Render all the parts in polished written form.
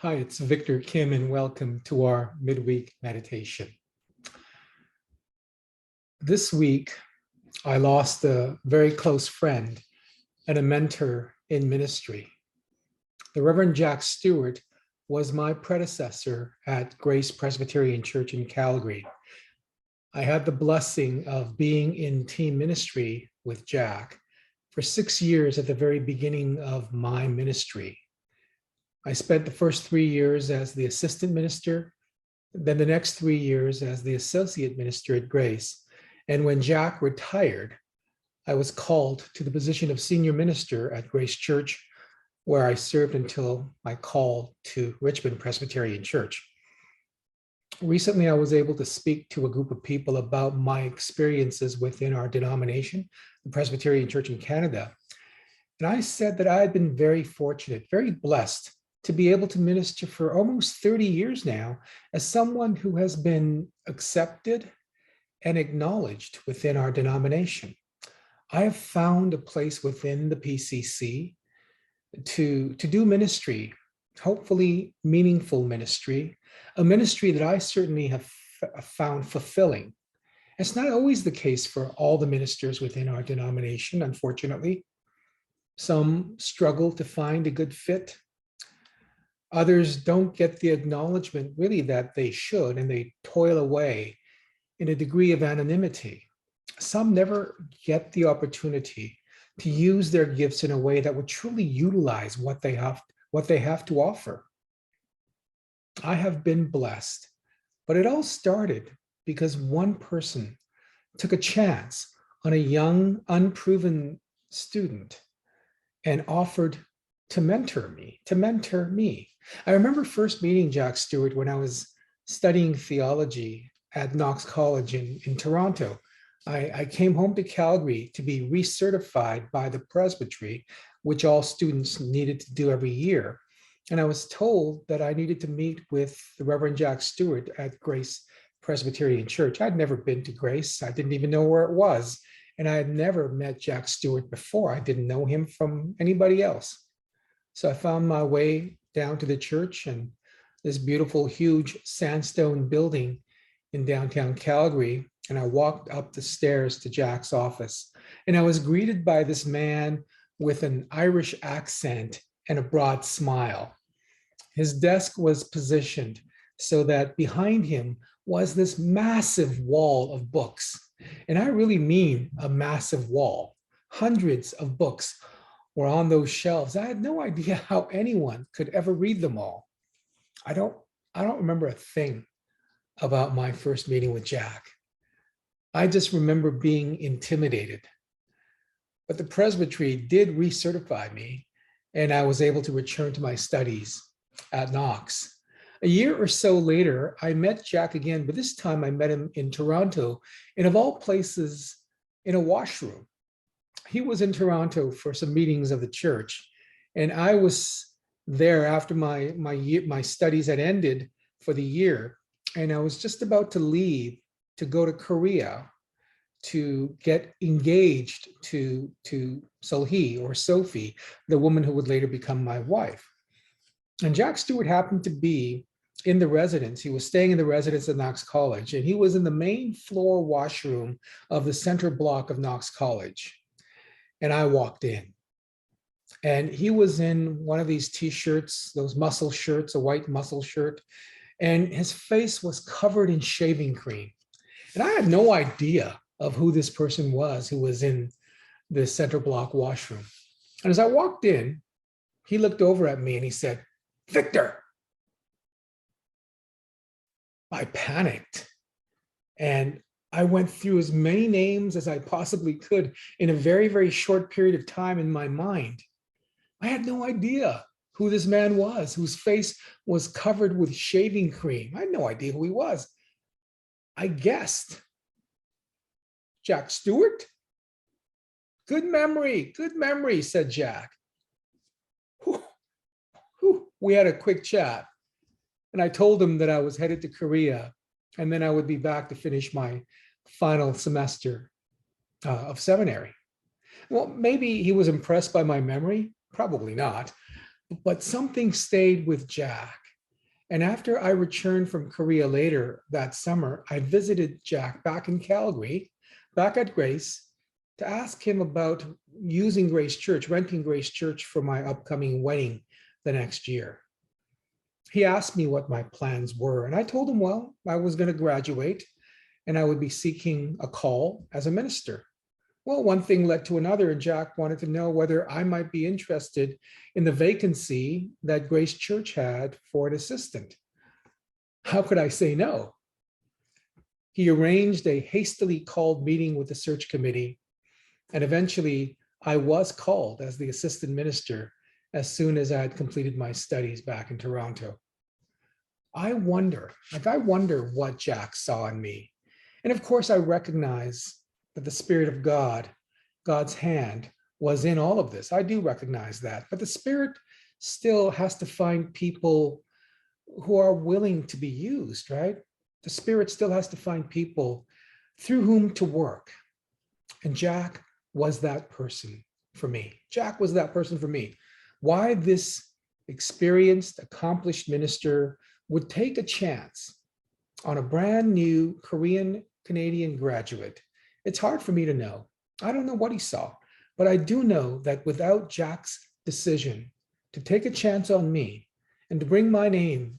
Hi, it's Victor Kim, and welcome to our midweek meditation. This week, I lost a very close friend and a mentor in ministry. The Reverend Jack Stewart was my predecessor at Grace Presbyterian Church in Calgary. I had the blessing of being in team ministry with Jack for 6 years at the very beginning of my ministry. I spent the first 3 years as the assistant minister, then the next 3 years as the associate minister at Grace. And when Jack retired, I was called to the position of senior minister at Grace Church, where I served until my call to Richmond Presbyterian Church. Recently, I was able to speak to a group of people about my experiences within our denomination, the Presbyterian Church in Canada. And I said that I had been very fortunate, very blessed to be able to minister for almost 30 years now as someone who has been accepted and acknowledged within our denomination. I have found a place within the PCC to do ministry, hopefully meaningful ministry, a ministry that I certainly have found fulfilling. It's not always the case for all the ministers within our denomination, unfortunately. Some struggle to find a good fit. Others don't get the acknowledgement really that they should, and they toil away in a degree of anonymity. Some never get the opportunity to use their gifts in a way that would truly utilize what they have to offer. I have been blessed, but it all started because one person took a chance on a young, unproven student and offered to mentor me. I remember first meeting Jack Stewart when I was studying theology at Knox College in Toronto. I came home to Calgary to be recertified by the presbytery, which all students needed to do every year. And I was told that I needed to meet with the Reverend Jack Stewart at Grace Presbyterian Church. I'd never been to Grace. I didn't even know where it was. And I had never met Jack Stewart before. I didn't know him from anybody else. So I found my way down to the church, and this beautiful, huge sandstone building in downtown Calgary. And I walked up the stairs to Jack's office. And I was greeted by this man with an Irish accent and a broad smile. His desk was positioned so that behind him was this massive wall of books. And I really mean a massive wall. Hundreds of books were on those shelves. I had no idea how anyone could ever read them all. I don't remember a thing about my first meeting with Jack. I just remember being intimidated. But the presbytery did recertify me, and I was able to return to my studies at Knox. A year or so later, I met Jack again, but this time I met him in Toronto, and of all places, in a washroom. He was in Toronto for some meetings of the church, and I was there after my studies had ended for the year, and I was just about to leave to go to Korea to get engaged to Solhi, or Sophie, the woman who would later become my wife. And Jack Stewart happened to be in the residence. He was staying in the residence at Knox College, and he was in the main floor washroom of the center block of Knox College. And I walked in, and he was in one of these t-shirts, those muscle shirts, a white muscle shirt, and his face was covered in shaving cream. And I had no idea of who this person was who was in the center block washroom. And as I walked in, he looked over at me and he said, "Victor." I panicked, and I went through as many names as I possibly could in a very, very short period of time in my mind. I had no idea who this man was, whose face was covered with shaving cream. I had no idea who he was. I guessed. "Jack Stewart?" Good memory, said Jack. Whew, whew. We had a quick chat, and I told him that I was headed to Korea, and then I would be back to finish my final semester of seminary. Well, maybe he was impressed by my memory, probably not, but something stayed with Jack. And after I returned from Korea later that summer, I visited Jack back in Calgary, back at Grace, to ask him about using Grace Church, renting Grace Church for my upcoming wedding the next year. He asked me what my plans were, and I told him, well, I was going to graduate and I would be seeking a call as a minister. Well, one thing led to another, and Jack wanted to know whether I might be interested in the vacancy that Grace Church had for an assistant. How could I say no? He arranged a hastily called meeting with the search committee, and eventually I was called as the assistant minister as soon as I had completed my studies back in Toronto. I wonder what Jack saw in me. And of course, I recognize that the Spirit of God, God's hand, was in all of this. I do recognize that. But the Spirit still has to find people who are willing to be used, right? The Spirit still has to find people through whom to work. And Jack was that person for me. Jack was that person for me. Why this experienced, accomplished minister would take a chance on a brand new Korean Canadian graduate, it's hard for me to know. I don't know what he saw, but I do know that without Jack's decision to take a chance on me and to bring my name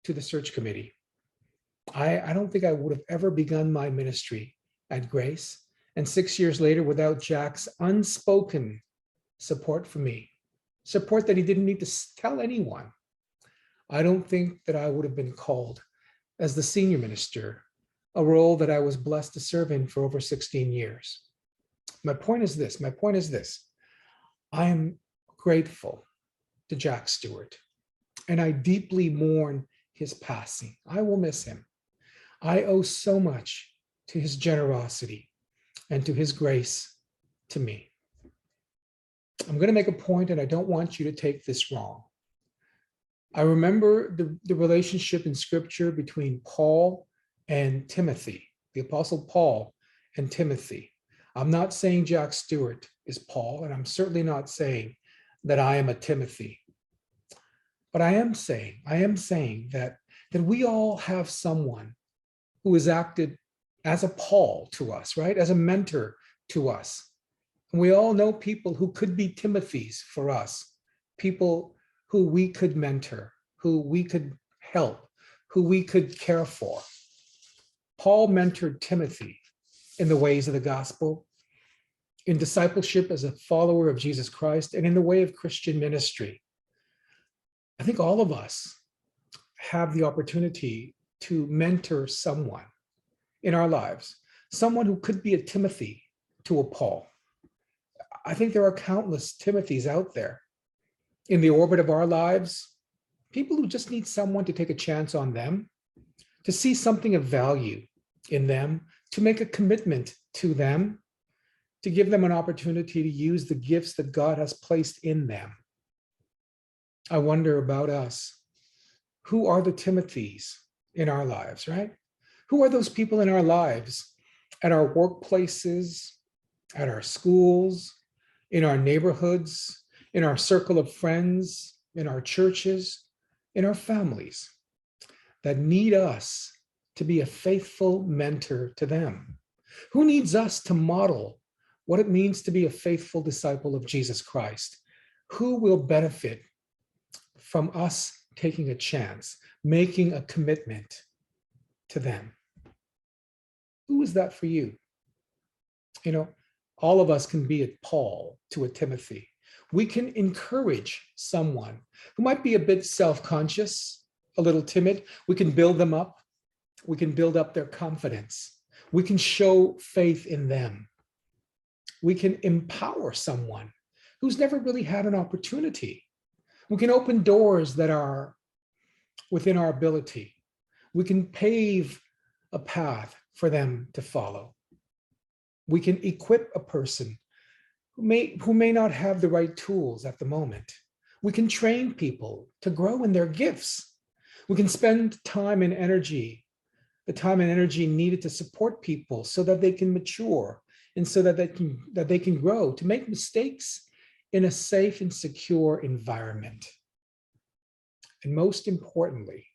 to the search committee, I don't think I would have ever begun my ministry at Grace. And 6 years later, without Jack's unspoken support for me, support that he didn't need to tell anyone, I don't think that I would have been called as the senior minister, a role that I was blessed to serve in for over 16 years. My point is this. I am grateful to Jack Stewart, and I deeply mourn his passing. I will miss him. I owe so much to his generosity and to his grace to me. I'm going to make a point, and I don't want you to take this wrong. I remember the relationship in Scripture between Paul and Timothy, the Apostle Paul and Timothy. I'm not saying Jack Stewart is Paul, and I'm certainly not saying that I am a Timothy. But I am saying that we all have someone who has acted as a Paul to us, right? As a mentor to us. And we all know people who could be Timothys for us, people who we could mentor, who we could help, who we could care for. Paul mentored Timothy in the ways of the gospel, in discipleship as a follower of Jesus Christ, and in the way of Christian ministry. I think all of us have the opportunity to mentor someone in our lives, someone who could be a Timothy to a Paul. I think there are countless Timothys out there in the orbit of our lives, people who just need someone to take a chance on them, to see something of value in them, to make a commitment to them, to give them an opportunity to use the gifts that God has placed in them. I wonder about us. Who are the Timothys in our lives, right? Who are those people in our lives, at our workplaces, at our schools, in our neighborhoods, in our circle of friends, in our churches, in our families, that need us to be a faithful mentor to them? Who needs us to model what it means to be a faithful disciple of Jesus Christ? Who will benefit from us taking a chance, making a commitment to them? Who is that for you? You know, all of us can be a Paul to a Timothy. We can encourage someone who might be a bit self-conscious, a little timid. We can build them up. We can build up their confidence. We can show faith in them. We can empower someone who's never really had an opportunity. We can open doors that are within our ability. We can pave a path for them to follow. We can equip a person who may not have the right tools at the moment. We can train people to grow in their gifts. We can spend time and energy, the time and energy needed to support people so that they can mature and so that they can grow, to make mistakes in a safe and secure environment. And most importantly,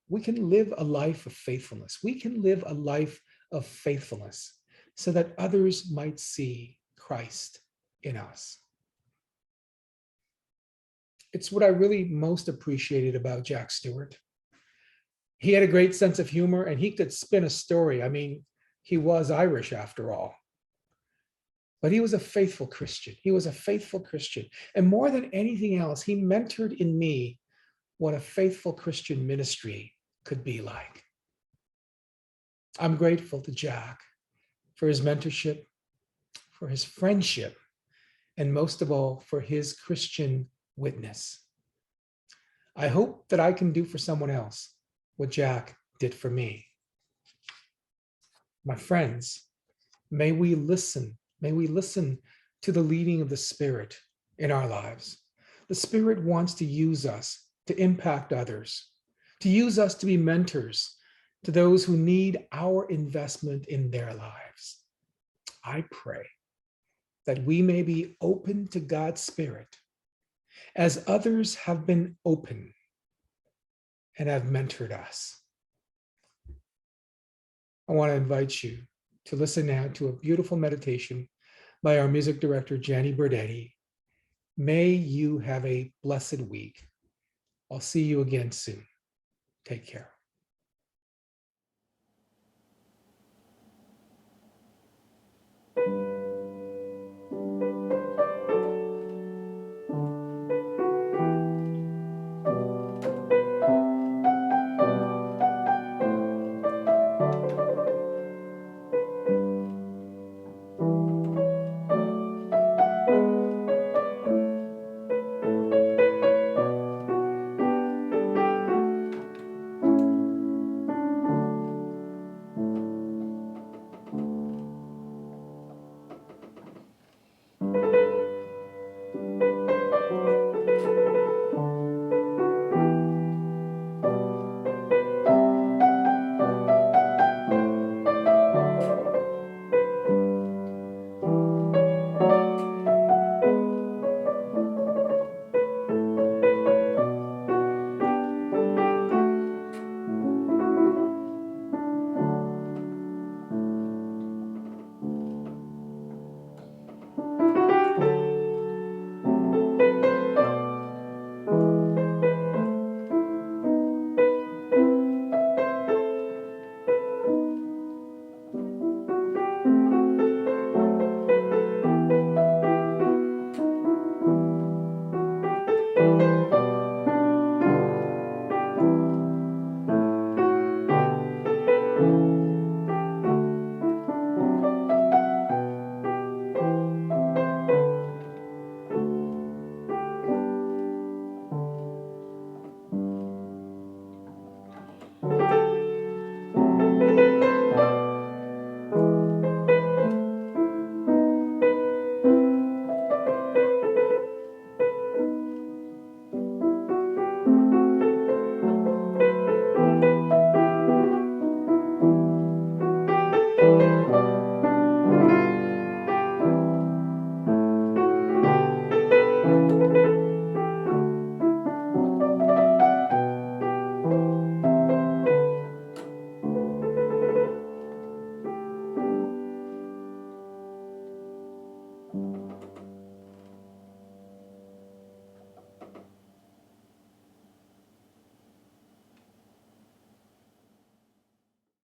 we can live a life of faithfulness. We can live a life of faithfulness so that others might see Christ in us. It's what I really most appreciated about Jack Stewart. He had a great sense of humor and he could spin a story. I mean, he was Irish after all. But he was a faithful Christian. He was a faithful Christian. And more than anything else, he mentored in me what a faithful Christian ministry could be like. I'm grateful to Jack for his mentorship, for his friendship, and most of all, for his Christian witness. I hope that I can do for someone else what Jack did for me. My friends, may we listen to the leading of the Spirit in our lives. The Spirit wants to use us to impact others, to use us to be mentors to those who need our investment in their lives. I pray that we may be open to God's Spirit as others have been open and have mentored us. I want to invite you to listen now to a beautiful meditation by our music director, Jannie Burdeti. May you have a blessed week. I'll see you again soon. Take care.